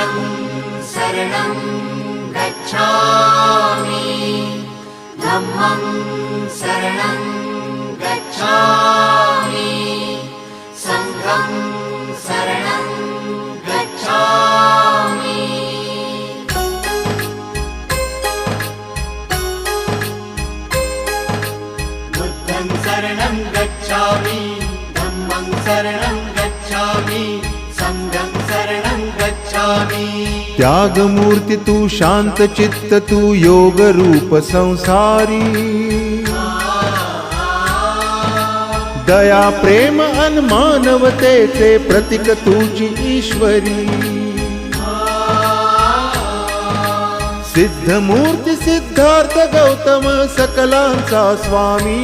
बुद्धं शरणं गच्छामि धम्मं शरणं गच्छामि संघं शरणं गच्छामि बुद्धं शरणं गच्छामि धम्मं शरणं गच्छामि संघं शरणं गच्छामि। त्यागमूर्ती तू शांत चित्त तू योग रूप संसारी दया प्रेम अन मानवतेचे प्रतीक तुझी ईश्वरी सिद्धमूर्ती सिद्धार्थ गौतम सकलांचा स्वामी